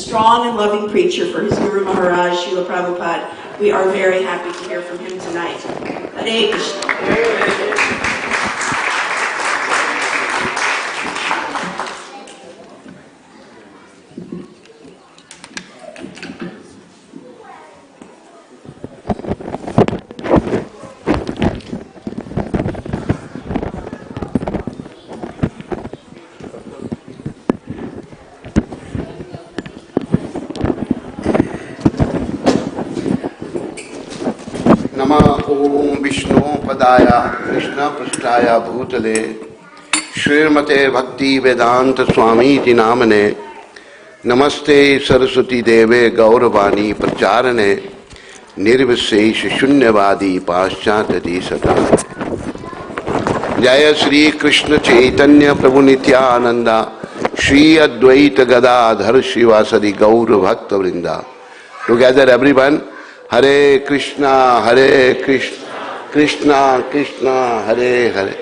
strong and loving preacher for his Guru Maharaj, Srila Prabhupada. We are very happy to hear from him tonight. Hare Krishna. नमः ओम विष्णु पदाय कृष्ण पृष्ठाय भूतले श्रीमते भक्ति वेदांत स्वामी जी नामने नमस्ते सरस्वती देवे गौरवाणी प्रचारणे निर्विशेष शून्यवादी पाश्चात्य सदा। जय श्री कृष्ण चैतन्य प्रभु नित्यानंदा श्री अद्वैत गदाधर श्रीवासदि गौर भक्त वृंदा। Together everyone, Hare Krishna Krishna Krishna Hare Hare,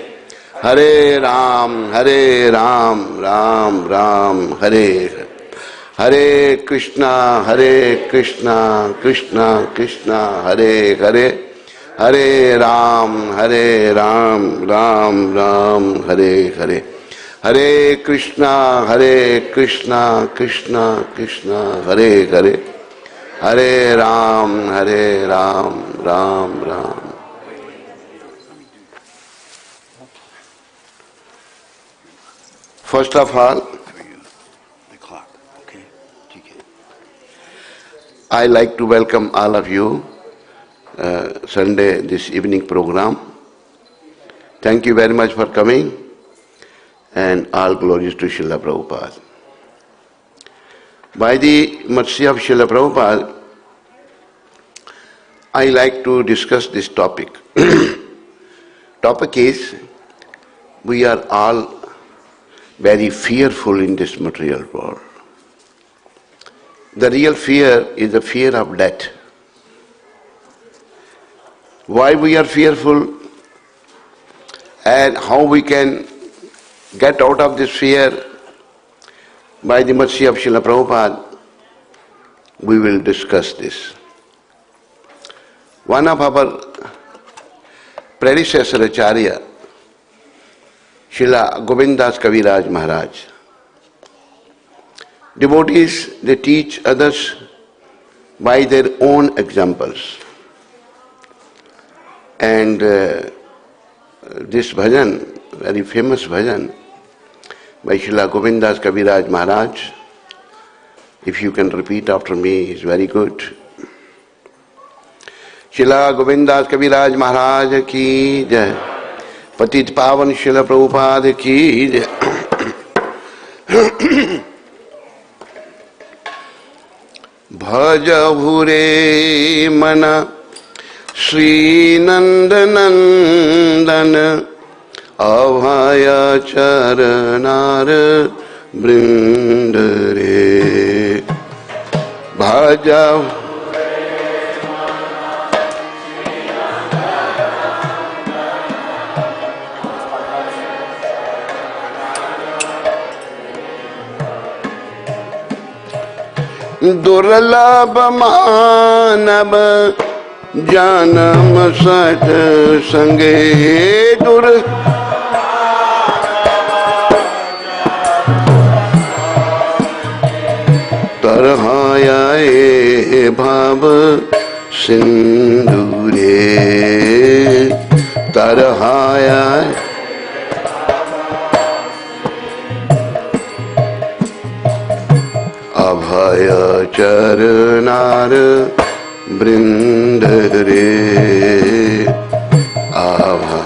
Hare Ram Ram Ram Hare Hare, Hare Krishna Krishna Krishna Hare Hare, Hare Ram Ram Ram Hare Hare, Hare Krishna Krishna Krishna Hare Hare, Hare Ram Ram Ram. First of all, I like to welcome all of you Sunday this evening program. Thank you very much for coming, and all glories to Srila Prabhupada. By the mercy of Srila Prabhupada, I like to discuss this topic. Topic is, we are all very fearful in this material world. The real fear is the fear of death. Why we are fearful and how we can get out of this fear, by the mercy of Srila Prabhupada, we will discuss this. One of our predecessor Acharya, Srila Govindas Kaviraj Maharaj, devotees, they teach others by their own examples. And this bhajan, very famous bhajan, by Srila Govindas Kaviraj Maharaj, if you can repeat after me, is very good. Srila Govindas Kaviraj Maharaj ki jai, Patit Pavan Srila Prabhupada ki jai. Bhaja bhure mana Shri Nandanandana Avhaya charanar brindare. Bhaja Durlabh manav janam sat sange तरहाया भाव सिंधुरे, तरहाया अभय चरनार बृंदरे आभा।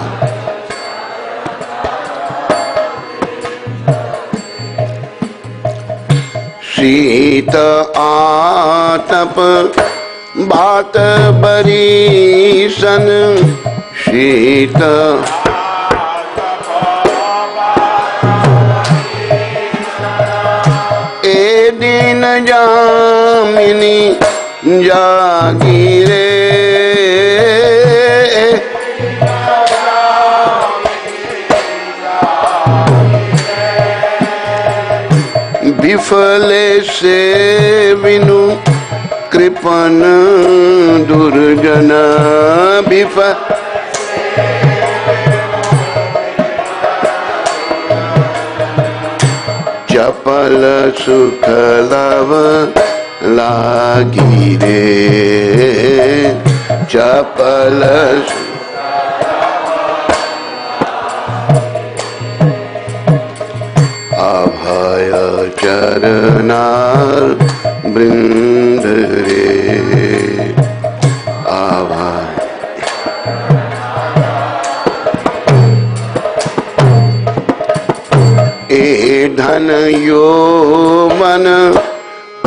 शीत आतप बात बरीसन, शीत ए दिन जामिनी जागीरे, विफले से विनु coupon दुर्जन विफल चपल सुख लव लागी रे चपल अभय चरणार वृंद रे अभय ए धन यौवन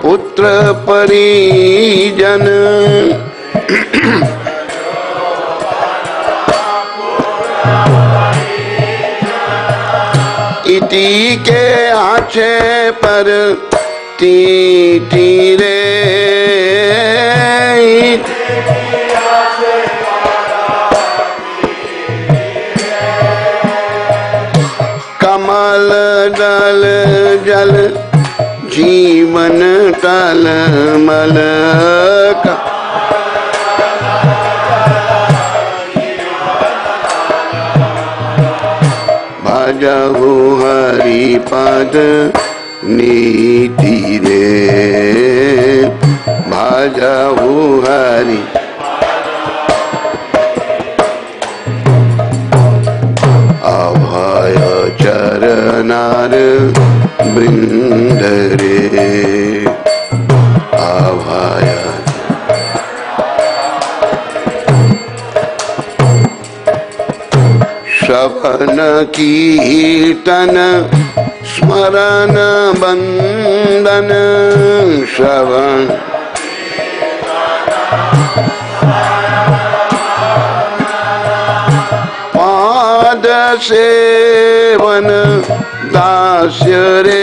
पुत्र परिजन इति के आछे पर टी रे कमल दल जल जीवन टल मल भजहु हरि पद नीति रे भजहु हरि अभय चरणार वृंद रे अभय श्रवण कीर्तन स्मरण बंदन श्रवण पाद सेवन दास्य रे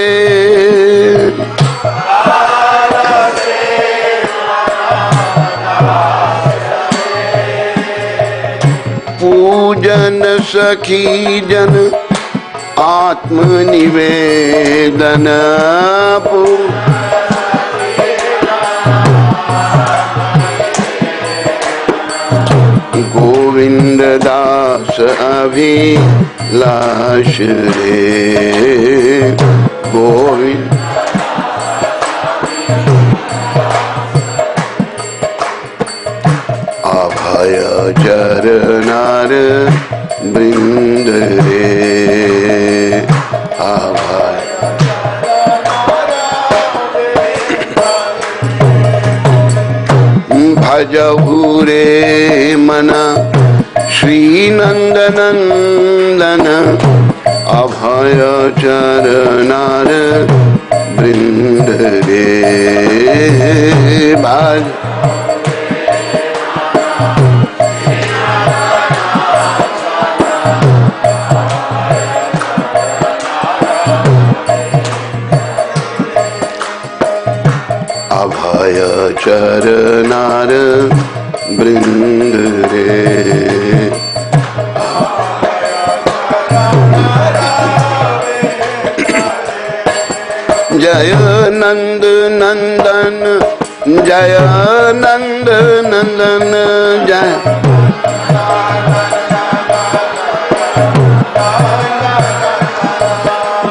पूजन सखी जन आत्मनिवेदन गोविंद दास अभिलाष रे गोविंद अभय चरणार वृंद रे अभय भजहु रे मना श्री नंद नंदन अभय चरणार वृंद रे भज अभय चरणार वृंद रे जय नंद नंदन जय नंद नंदन जय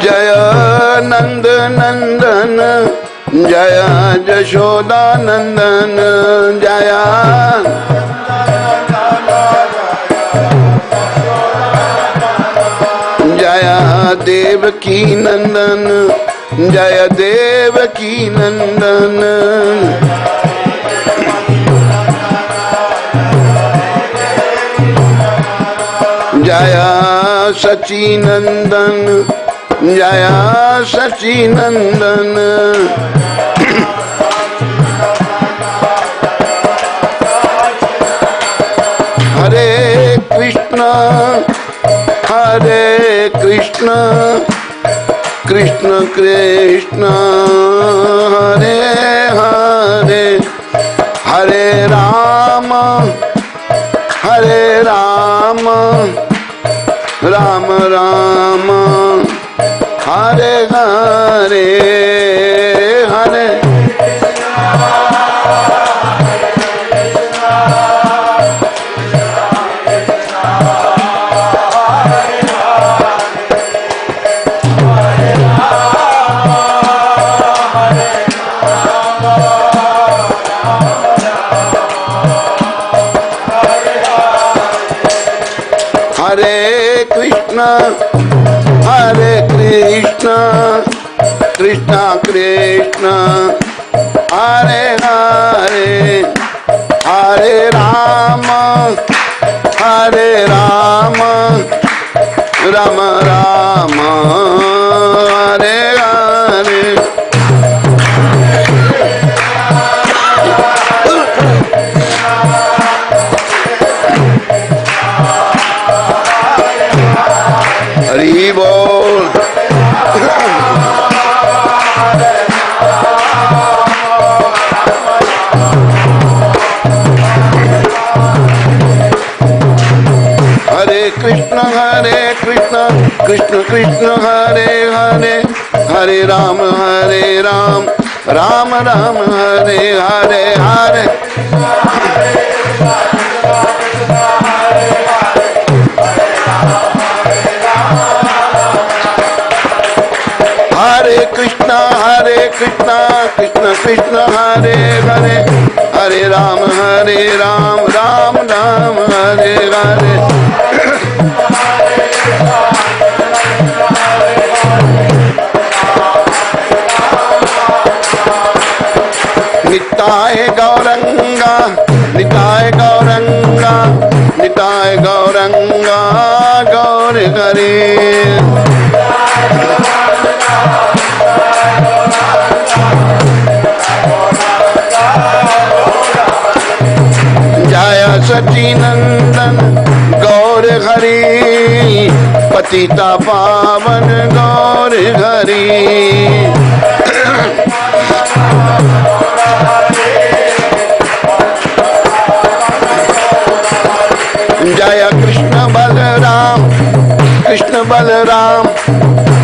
जय नंद नंदन जय यशोदा नंदन जय जय देवकी नंदन जय देवकी नंदन जय सची नंदन जय सची नंदन हरे कृष्ण कृष्ण कृष्ण हरे हरे हरे राम राम राम हरे हरे Hare Krishna, Krishna Krishna, Hare Hare, Hare Rama, Hare Rama, Rama Rama, Hare Hare. Hari Bol. Hare Krishna, Krishna Krishna, Hare Hare, Hare Ram, Ram Ram, Hare Hare, Hare. Hare Krishna, Krishna Krishna, Hare Hare, Hare Ram, Ram Ram, Hare Hare. Nitai Gauranga, Nitai Gauranga, Nitai Gauranga, Gaur Hare. Jaya Sacinandan Gaur Hari, Patita Pavan Gaur Hari. Jaya Krishna Balaram, Krishna Balaram,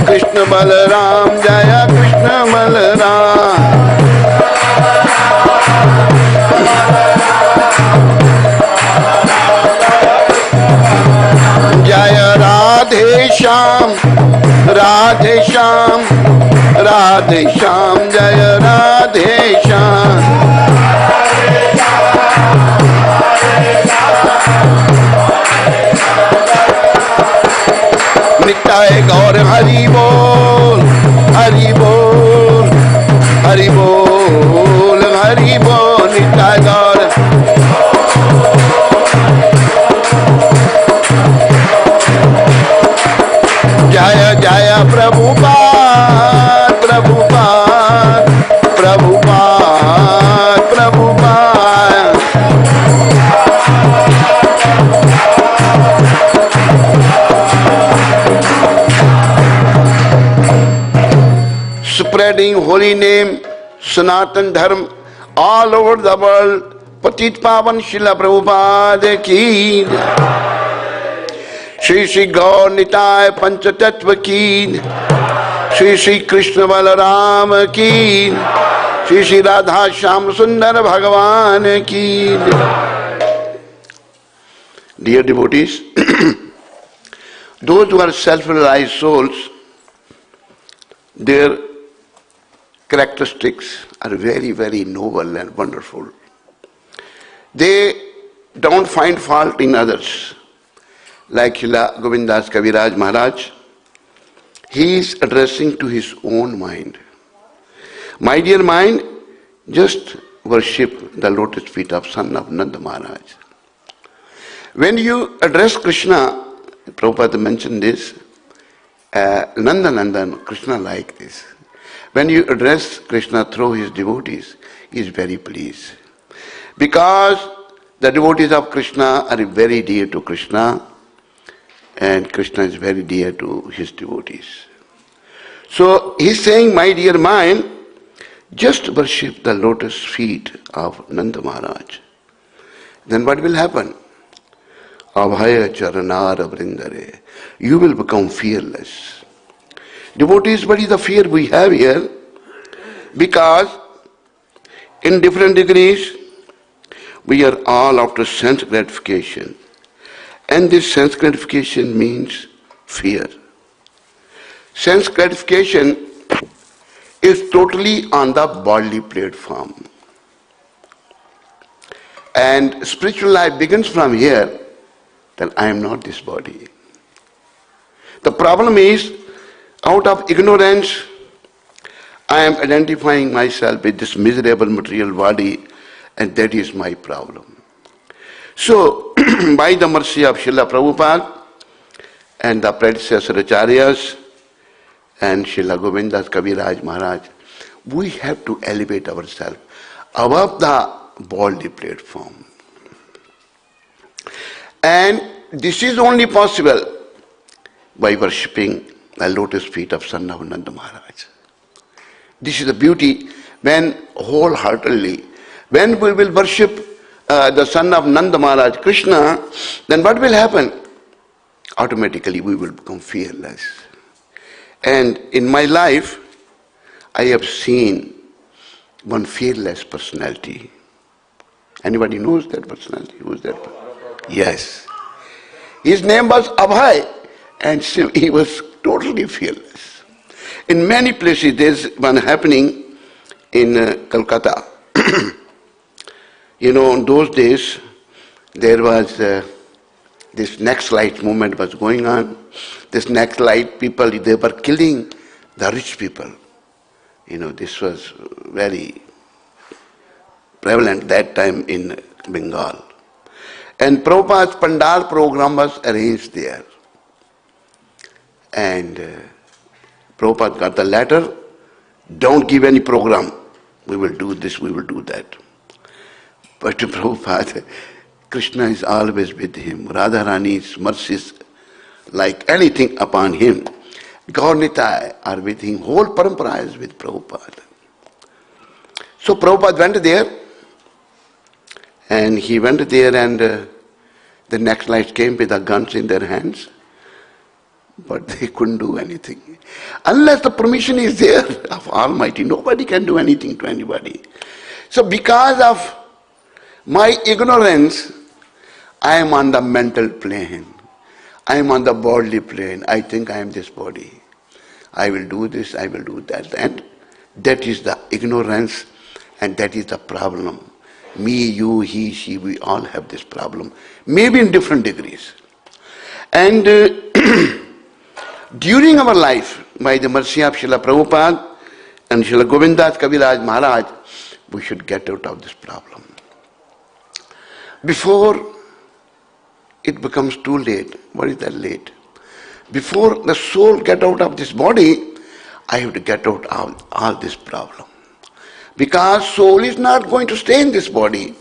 Krishna Balaram, Jaya Krishna Balaram. Jaya Radhe Shyam, Radhe Shyam, Radhe Shyam, Jaya Radhe Shyam. Nitai Gaur Hari Bol, Hari Bol, Hari Bol, Hari Bol, Nitai Gaur. Jaya Jaya Prabhupada, Prabhupada, Prabhupada, Prabhupada. Spreading holy name, Sanatan Dharma, all over the world. Patit Pavan Srila Prabhupada ki. Shri Shri Gaur Nitai Panchatattva ki. Shri Shri Krishna Balaram ki. Shri Shri Radha Shyam Sundar Bhagavan ki. Dear devotees, those who are self-realized souls, their characteristics are very, very noble and wonderful. They don't find fault in others. Like Srila Govindas Kaviraj Maharaj, he is addressing to his own mind. My dear mind, just worship the lotus feet of son of Nanda Maharaj. When you address Krishna, Prabhupada mentioned this, Nanda Nandan, Krishna like this. When you address Krishna through his devotees, he is very pleased. Because the devotees of Krishna are very dear to Krishna, and Krishna is very dear to his devotees. So he is saying, my dear mind, just worship the lotus feet of Nanda Maharaj. Then what will happen? Abhaya charanara vrindare. You will become fearless. Devotees, what is the fear we have here? Because in different degrees, we are all after sense gratification. And this sense gratification means fear. Sense gratification is totally on the bodily platform. And spiritual life begins from here, that I am not this body. The problem is, out of ignorance, I am identifying myself with this miserable material body, and that is my problem. So, by the mercy of Srila Prabhupada and the predecessor Acharyas and Srila Govindas Kaviraj Maharaj, we have to elevate ourselves above the bodily platform. And this is only possible by worshipping the lotus feet of Son of Nanda Maharaj. This is the beauty when wholeheartedly, when we will worship the son of Nanda Maharaj, Krishna, then what will happen? Automatically we will become fearless. And in my life, I have seen one fearless personality. Anybody knows that personality? Who is that? Yes. His name was Abhay, and he was totally fearless. In many places, there's one happening in Calcutta. You know, in those days, there was this Naxalite movement was going on. This Naxalite people, they were killing the rich people. You know, this was very prevalent that time in Bengal. And Prabhupada's Pandal program was arranged there. And Prabhupada got the letter, don't give any program. We will do this, we will do that. But to Prabhupada, Krishna is always with him. Radharani's mercies like anything upon him. Gaur Nitai are with him. Whole parampara is with Prabhupada. So Prabhupada went there, and he went there, and the Naxalites came with the guns in their hands, but they couldn't do anything. Unless the permission is there of Almighty, nobody can do anything to anybody. So because of my ignorance, I am on the mental plane. I am on the bodily plane. I think I am this body. I will do this, I will do that. And that is the ignorance, and that is the problem. Me, you, he, she, we all have this problem. Maybe in different degrees. And during our life, by the mercy of Srila Prabhupada and Srila Govindas Kaviraj Maharaj, we should get out of this problem. Before it becomes too late. What is that late? Before the soul get out of this body, I have to get out of all this problem. Because soul is not going to stay in this body.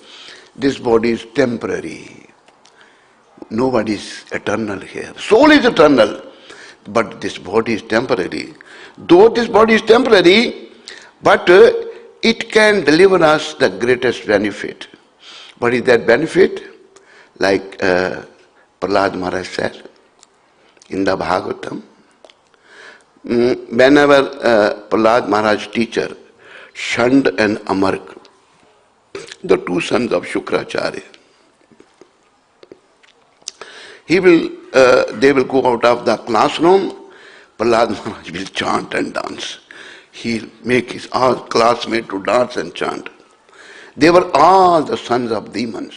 This body is temporary. Nobody is eternal here. Soul is eternal, but this body is temporary. Though this body is temporary, but it can deliver us the greatest benefit. What is that benefit? Like Prahlad Maharaj said in the Bhagavatam, whenever Prahlad Maharaj teacher, Shand and Amark, the two sons of Shukracharya, they will go out of the classroom, Prahlad Maharaj will chant and dance. He'll make his all classmates to dance and chant. They were all the sons of demons.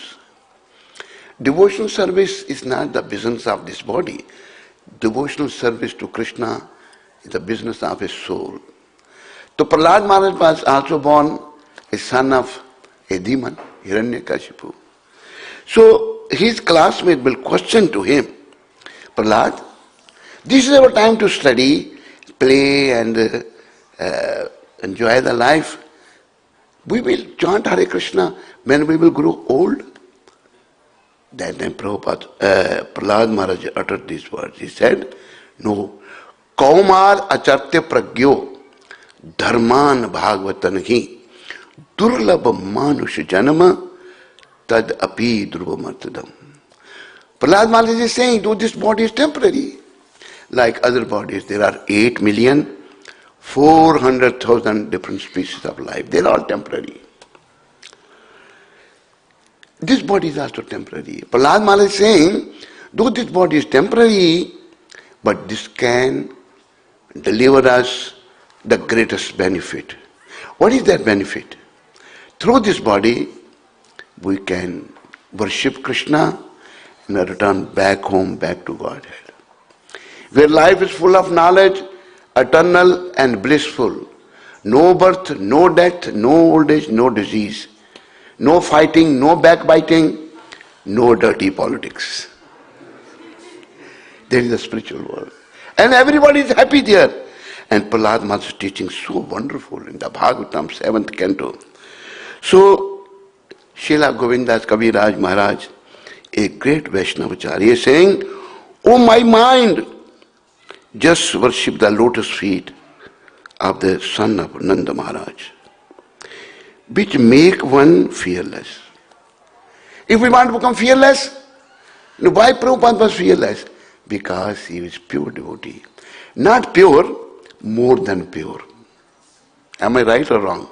Devotional service is not the business of this body. Devotional service to Krishna is the business of his soul. So Prahlad Maharaj was also born a son of a demon, Hiranyakashipu. So his classmate will question to him, Prahlad, this is our time to study, play and enjoy the life. We will chant Hare Krishna when we will grow old. That time Prahlad Maharaj uttered these words. He said, no, Kaumar achartya pragyo dharman bhagavatan hi durlabh manush janama tad api dhruvamartadam. Prahlad Maharaj is saying, though this body is temporary, like other bodies, there are 8,400,000 different species of life. They are all temporary. this body is also temporary. Prahlad Maharaj is saying, though this body is temporary, but this can deliver us the greatest benefit. What is that benefit? Through this body, we can worship Krishna and return back home, back to Godhead. Where life is full of knowledge, eternal and blissful. No birth, no death, no old age, no disease. No fighting, no backbiting, no dirty politics. There is a spiritual world. And everybody is happy there. And Prahlad Maharaj's teaching so wonderful in the Bhagavatam 7th canto. So, Srila Govindas Kaviraj Maharaj, a great Vaishnavacharya, is saying, "Oh my mind, just worship the lotus feet of the son of Nanda Maharaj, which make one fearless." If we want to become fearless, why Prabhupada was fearless? Because he was pure devotee. Not pure, more than pure. Am I right or wrong?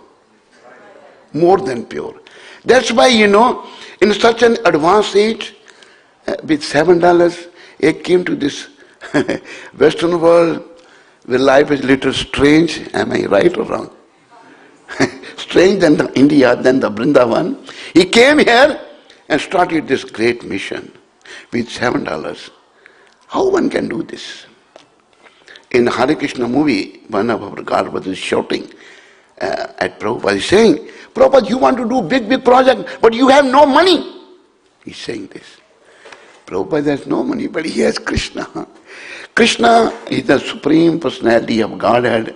More than pure. That's why, in such an advanced age, with $7, he came to this Western world where life is a little strange. Am I right or wrong? Strange than the India, than the Vrindavan. He came here and started this great mission with $7. How one can do this? In Hare Krishna movie, one of our Garbhas is shouting at Prabhupada. He's saying, "Prabhupada, you want to do big project, but you have no money." He's saying this. Prabhupada has no money, but he has Krishna. Krishna is the Supreme Personality of Godhead.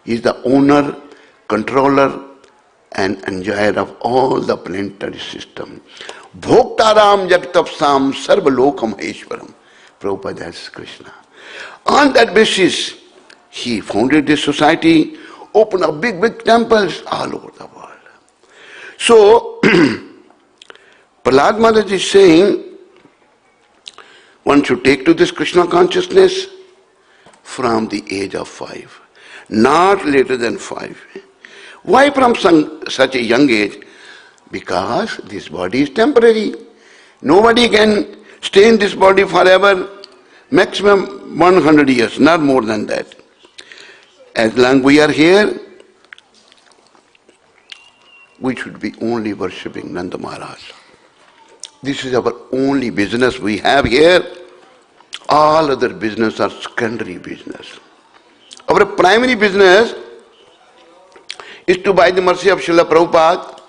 He is the owner, controller, and enjoyer of all the planetary system. Bhoktaram Jagatapsam Sarvalokam Aishwaram. Prabhupada has Krishna. On that basis, he founded this society, opened up big temples all over the world. So, Prahlad Maharaj is saying, one should take to this Krishna consciousness from the age of 5, not later than 5. Why from such a young age? Because this body is temporary. Nobody can stay in this body forever, maximum 100 years, not more than that. As long we are here, we should be only worshipping Nanda Maharaj. This is our only business we have here. All other business are secondary business. Our primary business is to, by the mercy of Srila Prabhupada,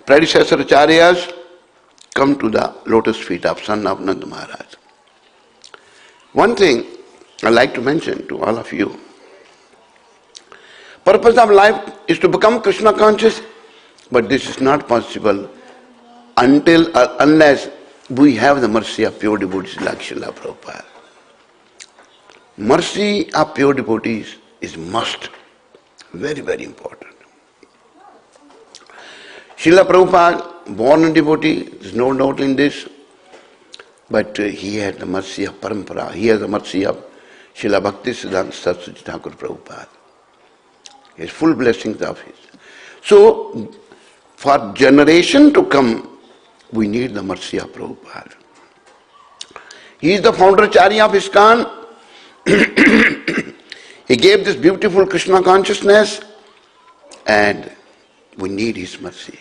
predecessor acharyas, come to the lotus feet of son of Nanda Maharaj. One thing I'd like to mention to all of you. Purpose of life is to become Krishna conscious, but this is not possible until or unless we have the mercy of pure devotees like Srila Prabhupada. Mercy of pure devotees is must. Very important. Srila Prabhupada, born a devotee, there's no doubt in this, but he had the mercy of Parampara. He has the mercy of Srila Bhaktisiddhanta Saraswati Thakur Prabhupada. His full blessings of his. So, for generation to come, we need the mercy of Prabhupada. He is the founder Acharya of ISKCON. He gave this beautiful Krishna consciousness, and we need his mercy.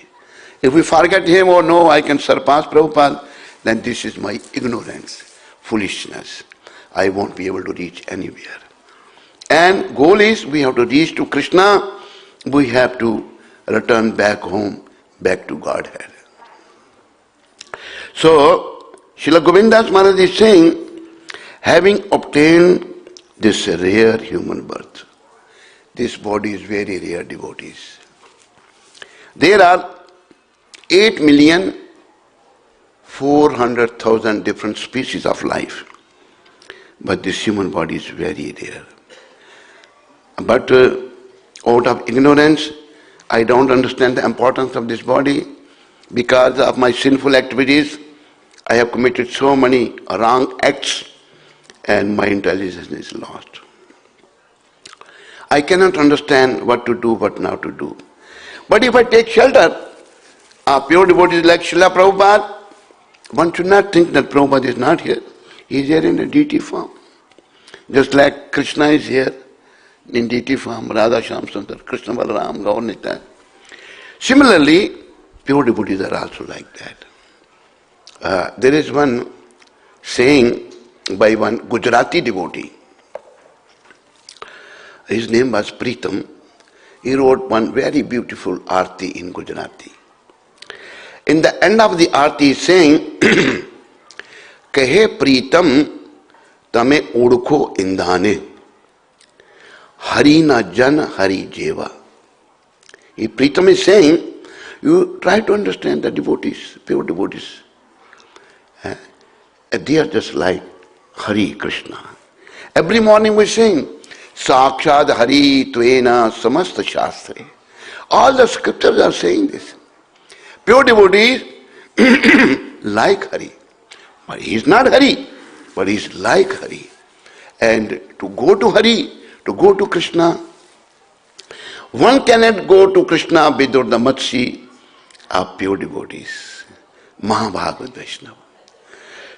If we forget him, or no, I can surpass Prabhupada, then this is my ignorance, foolishness. I won't be able to reach anywhere. And goal is, we have to reach to Krishna, we have to return back home, back to Godhead. So, Srila Govindas Maharaj is saying, having obtained this rare human birth, this body is very rare, devotees. There are 8,400,000 different species of life, but this human body is very rare. But out of ignorance, I don't understand the importance of this body. Because of my sinful activities, I have committed so many wrong acts, and my intelligence is lost. I cannot understand what to do, what not to do. But if I take shelter Pure devotees like Srila Prabhupada, one should not think that Prabhupada is not here. He is here in a deity form. Just like Krishna is here in deity form, Radha Shyam Sundar, Krishna Balaram, Gaur Nitai. Similarly, pure devotees are also like that. There is one saying by one Gujarati devotee. His name was Pritam. He wrote one very beautiful arti in Gujarati. In the end of the arti, he is saying, Kahe Pritam tame udko indhane, Hari na jan Hari jeva. Pritam is saying, you try to understand the devotees, pure devotees. They are just like Hari Krishna. Every morning we sing, Sakshad Hari Tvena Samasta Shastre. All the scriptures are saying this. Pure devotees like Hari. But he is not Hari, but he is like Hari. And to go to Hari, to go to Krishna, one cannot go to Krishna without the mercy of pure devotees. Mahabhagavad Vaishnava.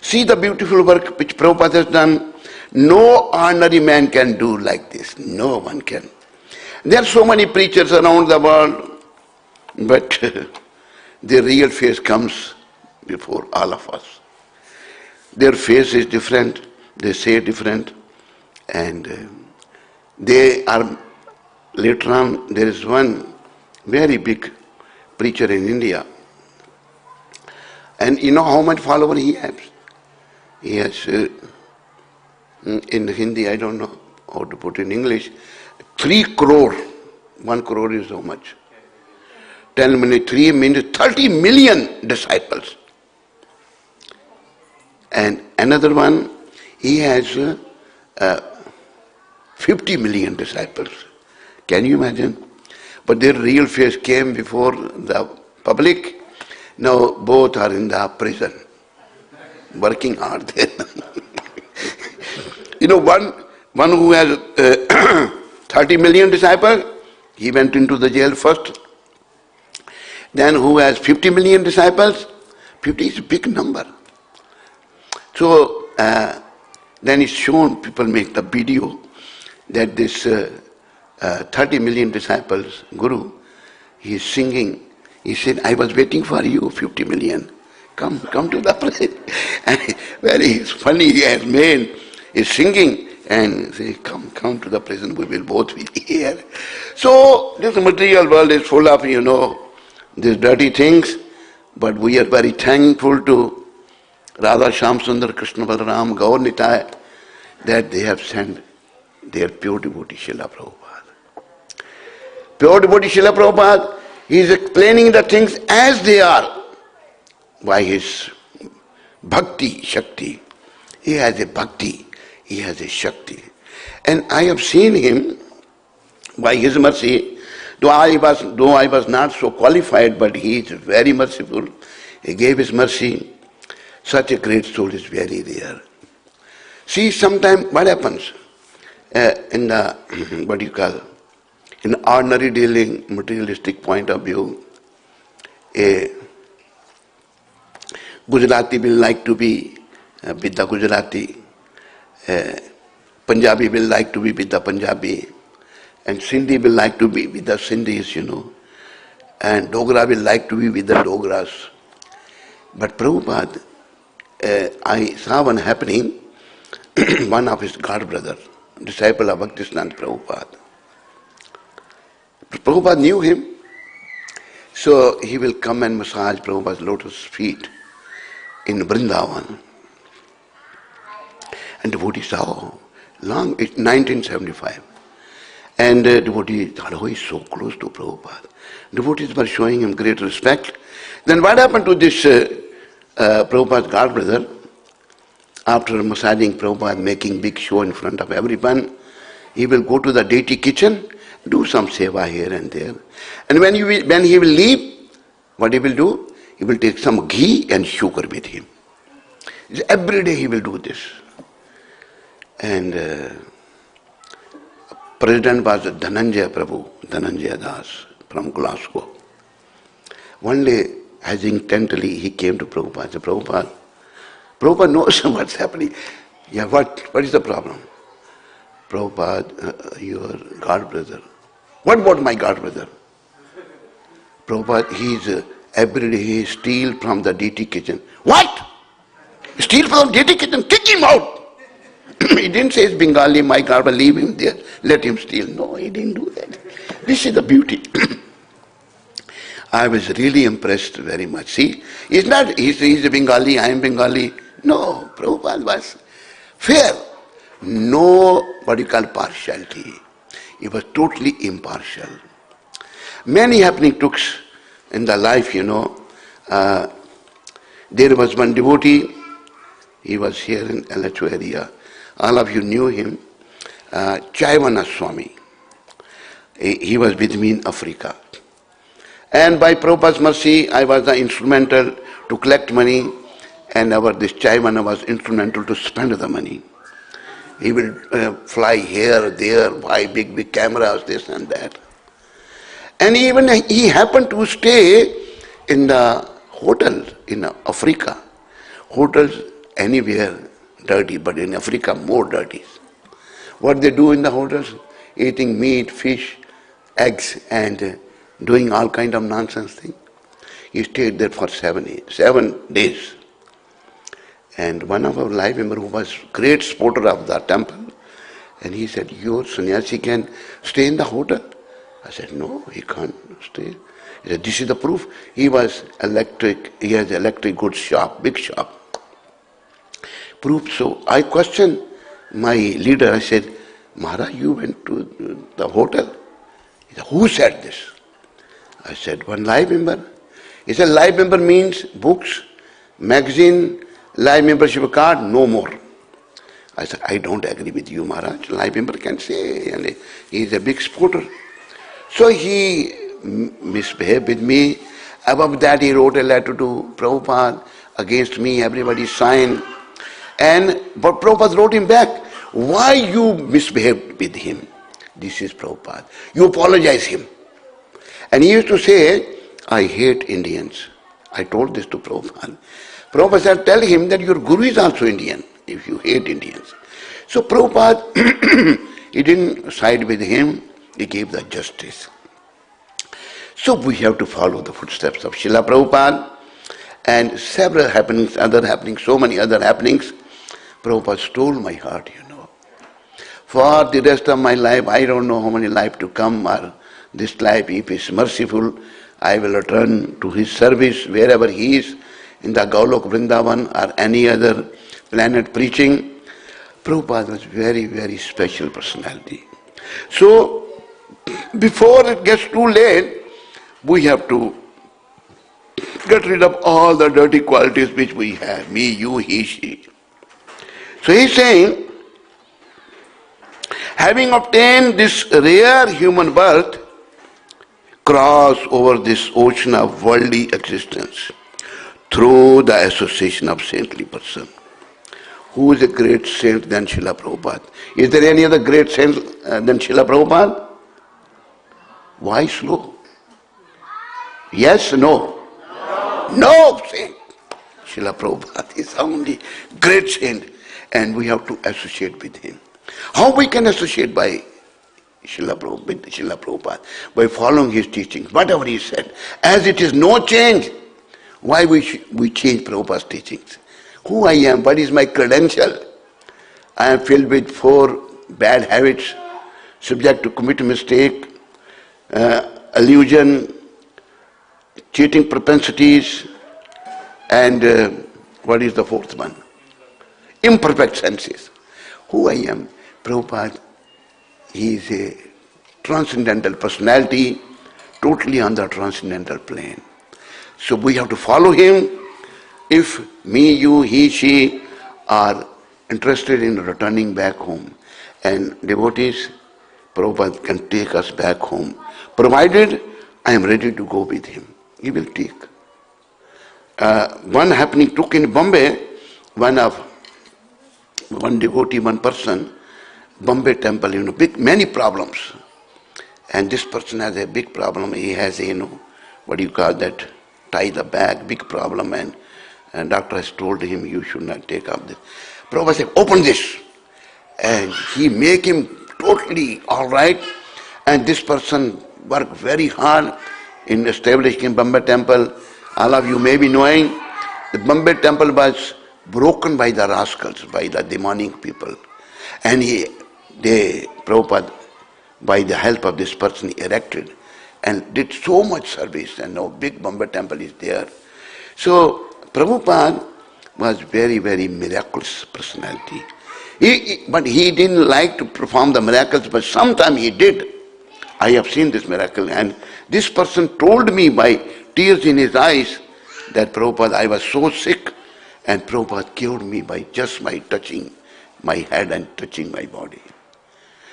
See the beautiful work which Prabhupada has done. No ordinary man can do like this. No one can. There are so many preachers around the world, but their real face comes before all of us. Their face is different, they say different, and they are, later on, there is one very big preacher in India, and you know how much follower he has? He has, in Hindi, I don't know how to put in English, 3 crore. 1 crore is how much? 10 minutes, 3 minutes, 30 million disciples. And another one, he has 50 million disciples. Can you imagine? But their real face came before the public. Now both are in the prison, working hard there. You know, one who has 30 million disciples, he went into the jail first. Then who has 50 million disciples? 50 is a big number. So then it's shown, people make the video, that this 30 million disciples, Guru, he is singing. He said, I was waiting for you, 50 million. Come to the place. And very funny he has made. He's singing and say, come to the prison, we will both be here. So this material world is full of, these dirty things, but we are very thankful to Radha Shyam Sundar, Krishna Balaram, Gaur Nitai, that they have sent their pure devotee Srila Prabhupada. Pure devotee Srila Prabhupada, he is explaining the things as they are by his bhakti, shakti. He has a bhakti, he has a shakti. And I have seen him, by his mercy, though I was not so qualified, but he is very merciful. He gave his mercy. Such a great soul is very rare. See, sometimes what happens in the, in ordinary dealing, materialistic point of view, a Gujarati will like to be with the Gujarati, Punjabi will like to be with the Punjabi, and Sindhi will like to be with the Sindhis, and Dogra will like to be with the Dogras. But Prabhupada, I saw one happening, one of his god brother, disciple of Bhaktisiddhanta Prabhupada. Prabhupada knew him, so he will come and massage Prabhupada's lotus feet in Vrindavan. And devotee saw, it's 1975. And devotee thought, oh, he's so close to Prabhupada. Devotees were showing him great respect. Then what happened to this Prabhupada's god brother? After massaging Prabhupada, making big show in front of everyone, he will go to the deity kitchen, do some seva here and there. And when he will leave, what he will do? He will take some ghee and sugar with him. Every day he will do this. And president was Dhananjaya Prabhu, Dhananjaya Das from Glasgow. One day hesitantly he came to Prabhupada. Said, Prabhupada knows what's happening. Yeah, what is the problem? Prabhupada, your god brother. What about my god brother? Prabhupada, every day he steals from the deity kitchen. What? Steal from the deity kitchen? Kick him out! He didn't say it's Bengali, my god brother, leave him there, let him steal. No, he didn't do that. This is the beauty. I was really impressed very much. See, he's a Bengali, I am Bengali. No, Prabhupada was fair. No, what you call partiality. He was totally impartial. Many happening took in the life, there was one devotee, he was here in Alachua area. All of you knew him, Chaivana Swami. He was with me in Africa. And by Prabhupada's mercy, I was instrumental to collect money, and this Chaivana was instrumental to spend the money. He will fly here, there, buy big cameras, this and that. And even he happened to stay in the hotel in Africa. Hotels anywhere dirty, but in Africa more dirty. What they do in the hotels? Eating meat, fish, eggs, and doing all kind of nonsense thing. He stayed there for 7 days. And one of our life members who was great supporter of the temple, and he said, your sannyasi can stay in the hotel. I said, no, he can't stay. He said, this is the proof. He has electric goods shop, big shop. Proof. So I questioned my leader. I said, Maharaj, you went to the hotel? He said, who said this? I said, one live member. He said, live member means books, magazine, live membership card, no more. I said, I don't agree with you, Maharaj. Live member can say, and he is a big supporter. So he misbehaved with me. Above that, he wrote a letter to Prabhupada against me. Everybody signed. But Prabhupada wrote him back, why you misbehaved with him? This is Prabhupada. You apologize him. And he used to say, I hate Indians. I told this to Prabhupada. Prabhupada said, tell him that your guru is also Indian, if you hate Indians. So Prabhupada, he didn't side with him, he gave the justice. So we have to follow the footsteps of Srila Prabhupada, and several happenings, so many other happenings. Prabhupada stole my heart, For the rest of my life, I don't know how many life to come, or this life, if he is merciful, I will return to his service wherever he is, in the Gaulok Vrindavan or any other planet preaching. Prabhupada was very, very special personality. So, before it gets too late, we have to get rid of all the dirty qualities which we have, me, you, he, she. So he's saying, having obtained this rare human birth, cross over this ocean of worldly existence through the association of saintly person. Who is a great saint than Srila Prabhupada? Is there any other great saint than Srila Prabhupada? Why slow? Yes, no? No saint. Srila Prabhupada is only great saint, and we have to associate with him. How we can associate by Srila Prabhupada? By following his teachings, whatever he said. As it is no change, why we change Prabhupada's teachings? Who I am, what is my credential? I am filled with 4 bad habits, subject to commit mistake, illusion, cheating propensities, and what is the 4th one? Imperfect senses. Who I am? Prabhupada, he is a transcendental personality, totally on the transcendental plane. So we have to follow him. If me, you, he, she are interested in returning back home, and devotees, Prabhupada can take us back home, provided I am ready to go with him. He will take. One happening took in Bombay, one devotee, one person, Bombay temple, many problems. And this person has a big problem. He has, what do you call that, tie the bag, big problem, and doctor has told him you should not take up this. Prabhupada said, open this. And he make him totally all right. And this person worked very hard in establishing Bombay temple. All of you may be knowing, the Bombay temple was broken by the rascals, by the demonic people. And Prabhupada, by the help of this person, erected and did so much service, and now big Bombay temple is there. So Prabhupada was very, very miraculous personality. But he didn't like to perform the miracles, but sometime he did. I have seen this miracle, and this person told me by tears in his eyes that Prabhupada, I was so sick, and Prabhupada cured me by touching my head and touching my body.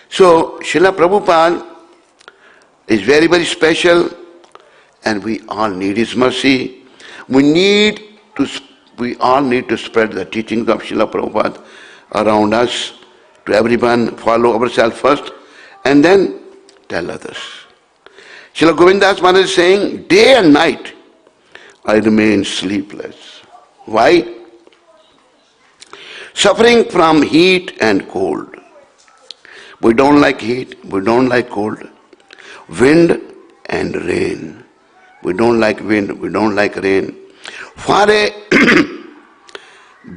So Srila Prabhupada is very, very special, and we all need his mercy. We all need to spread the teachings of Srila Prabhupada around us, to everyone, follow ourselves first, and then tell others. Srila Govindas Maharaj is saying, day and night I remain sleepless. Why? Suffering from heat and cold. We don't like heat, we don't like cold. Wind and rain. We don't like wind, we don't like rain. For a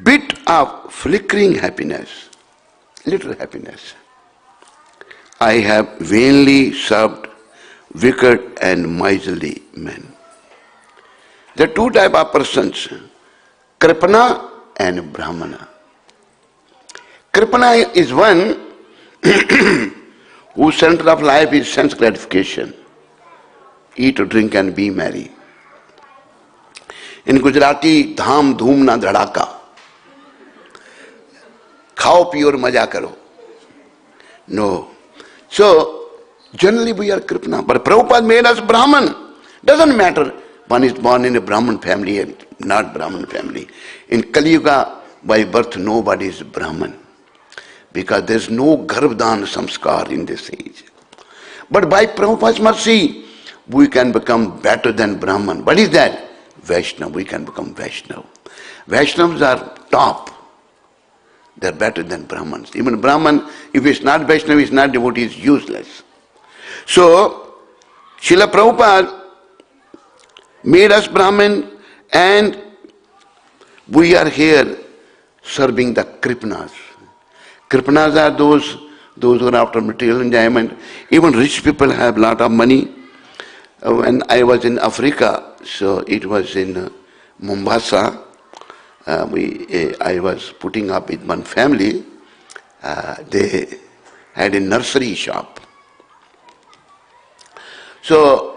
bit of flickering happiness, little happiness, I have vainly served wicked and miserly men. There are two types of persons, Kripana and Brahmana. Kripana is one whose center of life is sense gratification. Eat, drink and be merry. In Gujarati, dham dhoom na dhadaka. Khao piyo aur maja karo. No. So, generally we are Kripana. But Prabhupada made us Brahman. Doesn't matter one is born in a Brahman family and not Brahman family. In Kali Yuga, by birth nobody is Brahman. Because there is no Garbhadan samskar in this age. But by Prabhupada's mercy, we can become better than Brahman. What is that? Vaishnava. We can become Vaishnava. Vaishnavas are top. They are better than Brahmans. Even Brahman, if he is not Vaishnava, he is not devotee, is useless. So, Srila Prabhupada made us Brahmin, and we are here serving the Kripanas. Kripanas are those who are after material enjoyment. Even rich people have a lot of money. When I was in Africa, so it was in Mombasa, I was putting up with one family. They had a nursery shop. So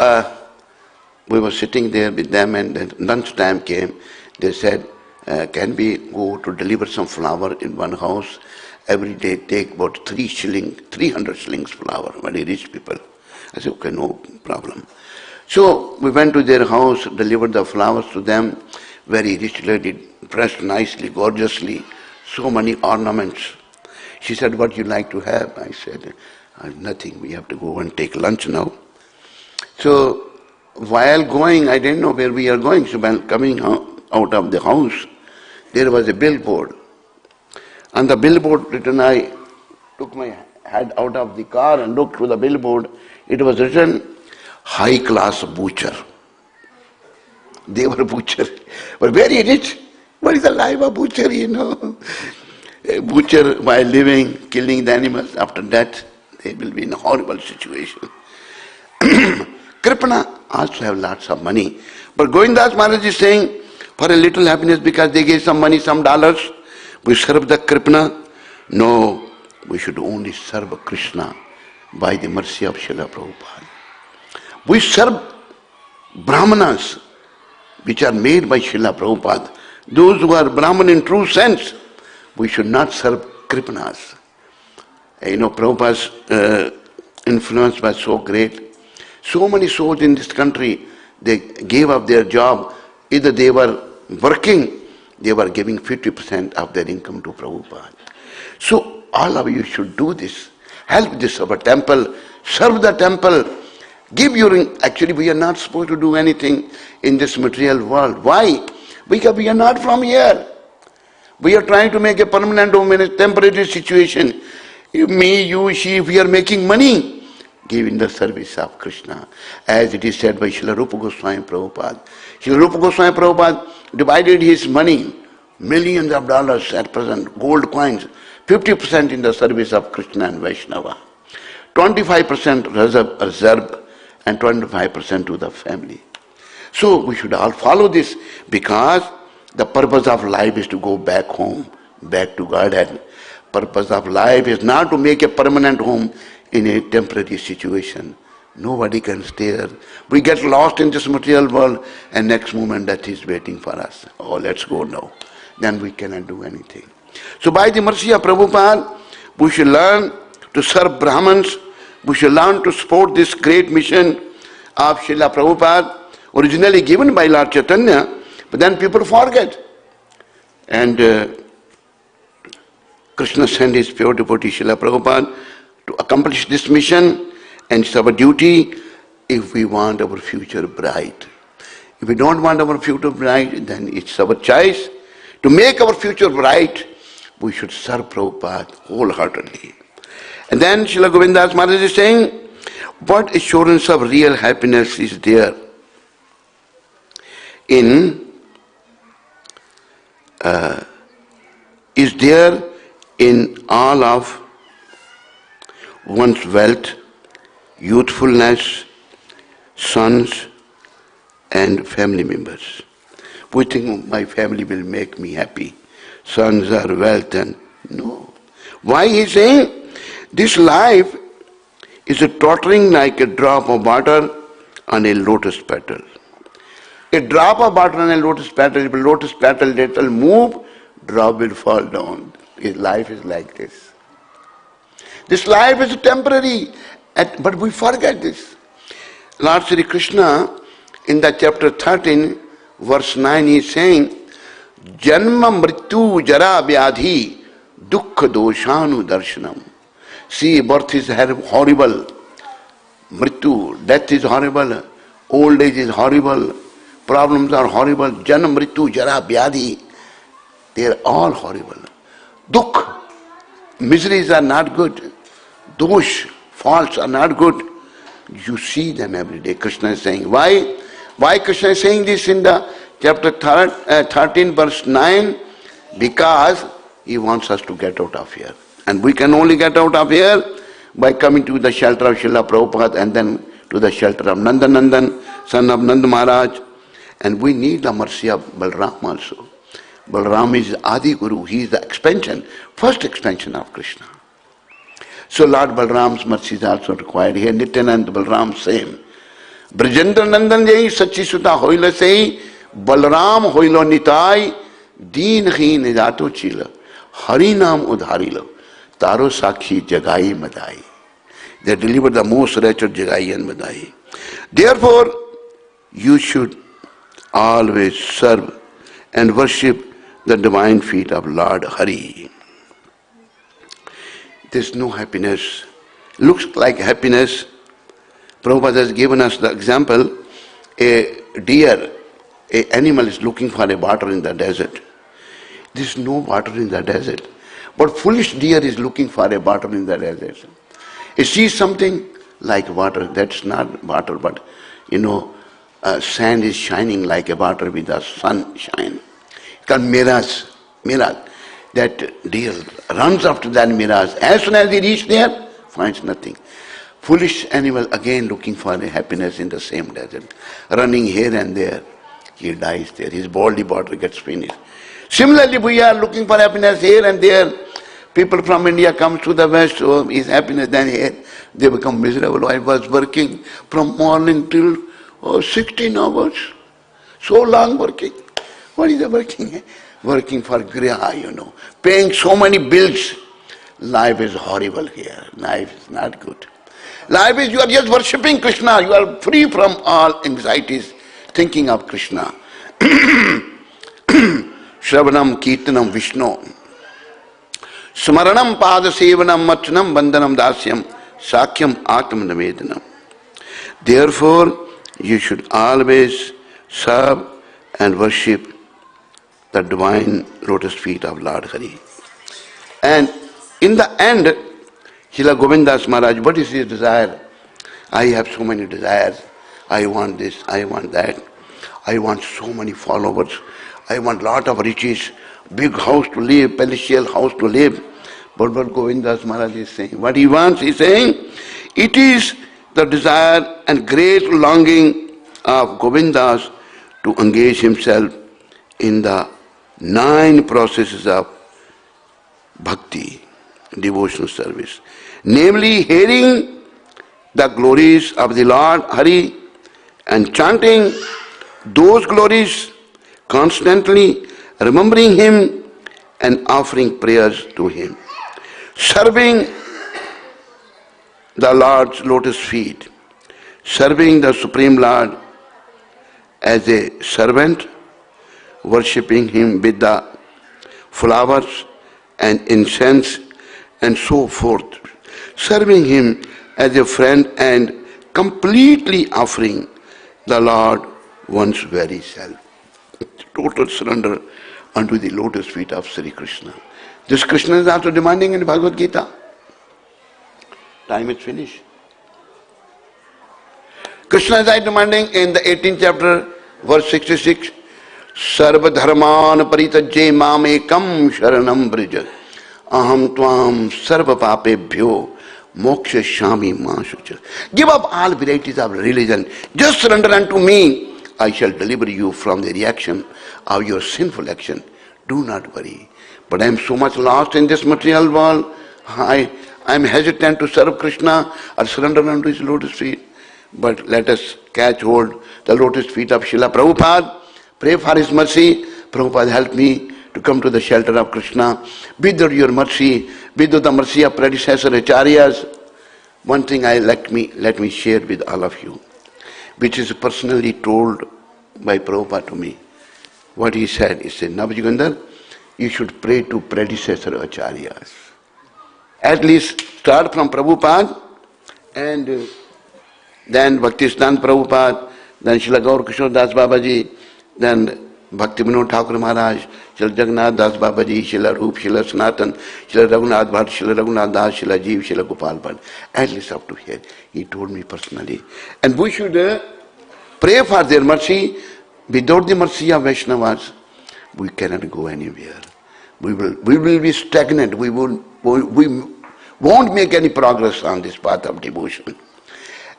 we were sitting there with them, and then lunchtime came. They said, can we go to deliver some flour in one house? Every day take about 300 shillings flour, very rich people. I said, okay, no problem. So we went to their house, delivered the flowers to them, very rich lady, dressed nicely, gorgeously, so many ornaments. She said, what do you like to have? I said, nothing, we have to go and take lunch now. So while going, I didn't know where we are going, so while coming out of the house, there was a billboard. On the billboard written, I took my head out of the car and looked to the billboard. It was written, high class butcher. They were butcher, but very rich. What is the life of butcher, A butcher while living, killing the animals, after that they will be in a horrible situation. Kripana also have lots of money. But Govindas Maharaj is saying, for a little happiness because they gave some money, some dollars, we serve the Kripana. No, we should only serve Krishna by the mercy of Srila Prabhupada. We serve Brahmanas, which are made by Srila Prabhupada. Those who are Brahman in true sense, we should not serve Kripanas. Prabhupada's influence was so great. So many souls in this country, they gave up their job. Either they were working, they were giving 50% of their income to Prabhupada. So all of you should do this. Help this our temple, serve the temple, Actually we are not supposed to do anything in this material world. Why? Because we are not from here. We are trying to make a permanent home in a temporary situation. Me, you, she, we are making money. Give in the service of Krishna. As it is said by Srila Rupa Goswami Prabhupada. Srila Rupa Goswami Prabhupada divided his money, millions of dollars at present, gold coins, 50% in the service of Krishna and Vaishnava. 25% reserve and 25% to the family. So we should all follow this, because the purpose of life is to go back home, back to Godhead. Purpose of life is not to make a permanent home in a temporary situation. Nobody can stay there. We get lost in this material world, and next moment death is waiting for us. Oh, let's go now. Then we cannot do anything. So by the mercy of Prabhupada, we should learn to serve Brahmins. We should learn to support this great mission of Srila Prabhupada, originally given by Lord Chaitanya, but then people forget. And Krishna sent his pure devotee Srila Prabhupada to accomplish this mission, and it's our duty if we want our future bright. If we don't want our future bright, then it's our choice. To make our future bright, we should serve Prabhupada wholeheartedly. And then Srila Govindas Maharaj is saying, what assurance of real happiness is there in all of one's wealth, youthfulness, sons and family members. We think my family will make me happy. Sons are wealth, and no. Why he is saying this life is a tottering like a drop of water on a lotus petal. A drop of water on a lotus petal, if a lotus petal little move, drop will fall down. His life is like this. This life is temporary, but we forget this. Lord Sri Krishna, in the chapter 13, verse 9, he is saying, Janma mrityu jara vyadhi dukkha doshanu darshanam. See, birth is horrible. Mrityu, death is horrible. Old age is horrible. Problems are horrible. Janma mrityu jara vyadhi. They are all horrible. Dukh, miseries are not good. Dosh, faults are not good. You see them every day. Krishna is saying. Why? Why Krishna is saying this in the chapter 13, verse 9? Because he wants us to get out of here. And we can only get out of here by coming to the shelter of Srila Prabhupada and then to the shelter of Nandanandan, son of Nanda Maharaj. And we need the mercy of Balram also. Balram is Adi Guru. He is the expansion, first expansion of Krishna. So Lord Balram's mercy is also required here. Nityananda Balram same. Brajendra Nandan jai sachi suta hoila sei Balram hoilo nitai deen heen jato chila Hari naam udharilo taro sakhi jagai madai. They delivered the most wretched jagai and madai. Therefore, you should always serve and worship the divine feet of Lord Hari. There's no happiness. Looks like happiness. Prabhupada has given us the example. A deer, an animal is looking for a water in the desert. There's no water in the desert. But foolish deer is looking for a water in the desert. It sees something like water. That's not water, but sand is shining like a water with the sunshine. It's called mirage. That deer runs after that mirage. As soon as he reaches there, finds nothing. Foolish animal again looking for a happiness in the same desert. Running here and there. He dies there. His body gets finished. Similarly, we are looking for happiness here and there. People from India come to the West, so is happiness, then here they become miserable. I was working from morning till 16 hours. So long working. What is the working? Working for griha, paying so many bills. Life is horrible here. Life is not good. Life is, you are just worshipping Krishna. You are free from all anxieties, thinking of Krishna. Shravanam, Kirtanam, Vishnu. Smaranam, Pada Sevanam, Machanam, Bandhanam, Dasyam, Sakyam, Atma Navedanam. Therefore, you should always serve and worship the divine lotus feet of Lord Hari. And in the end, Srila Govindas Maharaj, what is his desire? I have so many desires. I want this, I want that. I want so many followers. I want lot of riches, big house to live, palatial house to live. But what Govindas Maharaj is saying, what he wants, he is saying, it is the desire and great longing of Govindas to engage himself in the 9 processes of bhakti, devotional service. Namely, hearing the glories of the Lord Hari and chanting those glories constantly, remembering him and offering prayers to him. Serving the Lord's lotus feet, serving the Supreme Lord as a servant, worshipping him with the flowers and incense and so forth, serving him as a friend and completely offering the Lord one's very self. Total surrender unto the lotus feet of Sri Krishna. This Krishna is also demanding in Bhagavad Gita. Time is finished. Krishna is demanding in the 18th chapter, verse 66, Sarva dharman paritajye mam ekam sharanam brija aham tvam sarva papebhyo moksha shami mashucha. Give up all varieties of religion. Just surrender unto me. I shall deliver you from the reaction of your sinful action. Do not worry. But I am so much lost in this material world. I am hesitant to serve Krishna or surrender unto his lotus feet. But let us catch hold the lotus feet of Srila Prabhupada. Pray for his mercy. Prabhupada, help me to come to the shelter of Krishna. Without your mercy, without the mercy of predecessor acharyas. One thing let me share with all of you, which is personally told by Prabhupada to me. What he said, he said, Nava Yogendra, you should pray to predecessor acharyas. At least start from Prabhupada and then Bhaktisiddhanta Prabhupada, then Srila Gaur Kishore Das Babaji, then Bhakti Vinod Thakur Maharaj, Srila Jagannath Das Babaji, Srila Rup, Srila Sanatan, Srila Raghunath Bhatt, Srila Raghunath Das, Srila Jeev, Srila Gopal Bhatt. At least up to here. He told me personally. And we should pray for their mercy. Without the mercy of Vaishnavas, we cannot go anywhere. We will be stagnant. We won't make any progress on this path of devotion.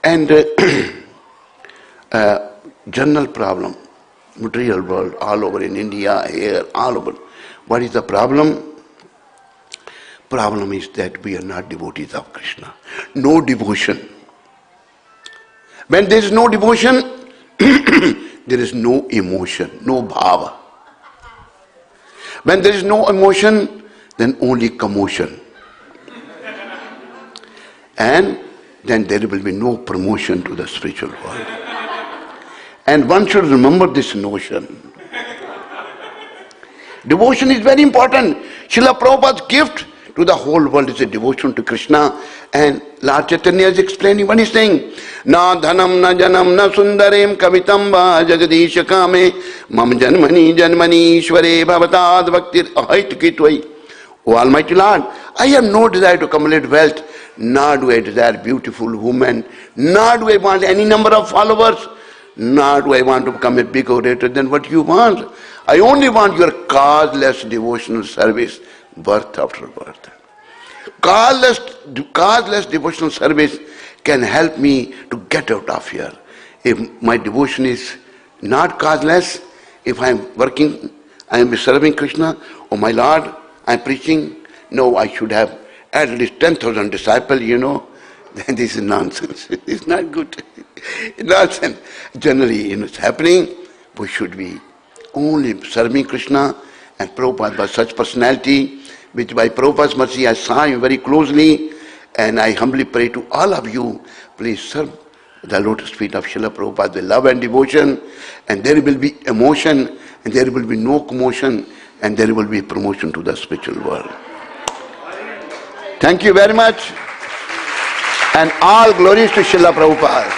And general problem, material world, all over in India, here, all over. What is the problem? Problem is that we are not devotees of Krishna. No devotion. When there is no devotion, there is no emotion, no bhava. When there is no emotion, then only commotion. And then there will be no promotion to the spiritual world. And one should remember this notion. Devotion is very important. Srila Prabhupada's gift to the whole world is a devotion to Krishna. And Lord Chaitanya is explaining what he's saying. Na dhanam na janam na sundarem kavitam va jagadisha kame mam janmani ishvare bhavatad bhaktir ahait kitvai. O Almighty Lord, I have no desire to accumulate wealth, nor do I desire beautiful women, nor do I want any number of followers, nor do I want to become a big orator than what you want. I only want your causeless devotional service, birth after birth. Causeless devotional service can help me to get out of here. If my devotion is not causeless, if I am working, I am serving Krishna, oh my Lord, I am preaching, no, I should have at least 10,000 disciples, then this is nonsense. It's not good. Nonsense. Generally, it's happening. We should be only serving Krishna, and Prabhupada was such personality, which by Prabhupada's mercy I saw him very closely, and I humbly pray to all of you, please serve the lotus feet of Srila Prabhupada with love and devotion, and there will be emotion, and there will be no commotion, and there will be promotion to the spiritual world. Thank you very much, and all glories to Srila Prabhupada.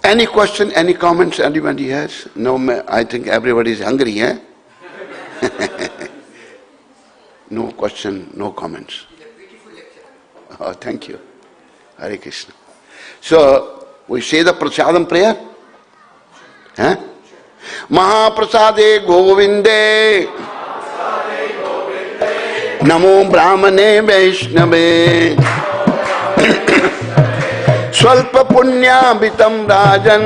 Any question, any comments anybody has? No, I think everybody is hungry, eh? No question, no comments. Oh, thank you. Hare Krishna. So, we say the prasadam prayer? Huh? Mahaprasade Govinde Namo Brahmane Vaishnave Swalpa Punya Bitam Rajan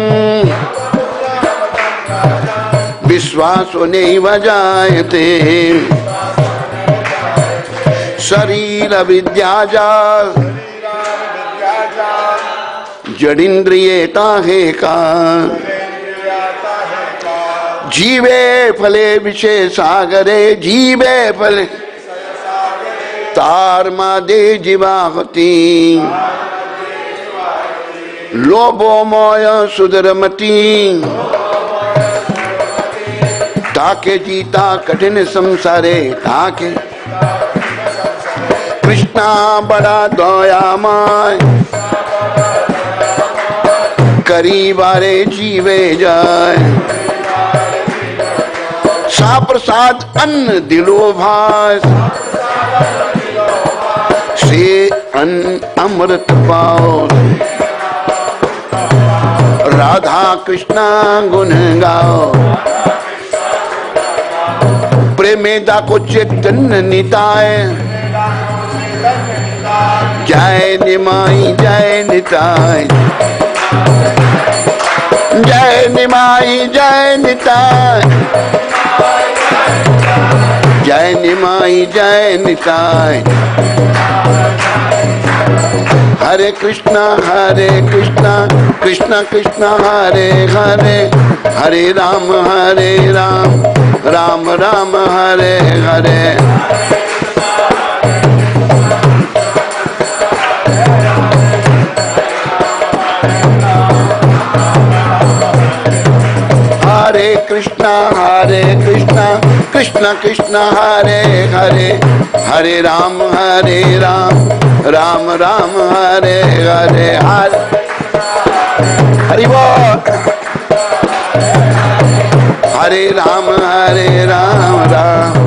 Vishwaso Neva Jayate Sarira Vidyaja Jadindriyeta Heka जीवे फले विषय सागरे जीवे फले तारमा दे जीवाहती लोभो मोय सुधरमती ताके जीता कठिन संसारे ताके कृष्णा बड़ा दयामय करी बारे जीवे जाए सा प्रसाद अन्न दिलो भास से अन्न अमृत पाओ राधा कृष्णा गुण गाओ प्रेमेदा को चैतन्य निताय जय निमाई जय निताय जय निमाई जय निताय जय निमाई जय निताय हरे कृष्णा कृष्णा कृष्णा हरे हरे हरे राम राम राम हरे हरे हरे कृष्णा कृष्णा कृष्णा हरे हरे हरे राम राम राम हरे हरे हरि बोल हरे राम राम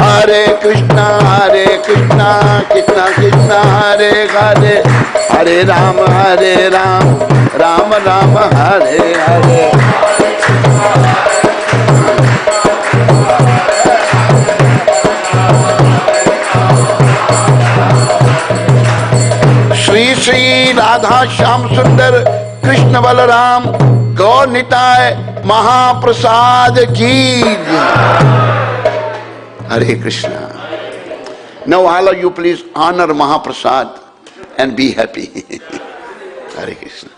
हरे कृष्णा कृष्णा कृष्णा हरे हरे हरे राम राम राम हरे हरे श्री श्री राधा श्याम सुंदर कृष्ण बलराम गौर निताय महाप्रसाद की हरे Krishna. Now all of you please honor Mahaprasad and be happy. Hare Krishna.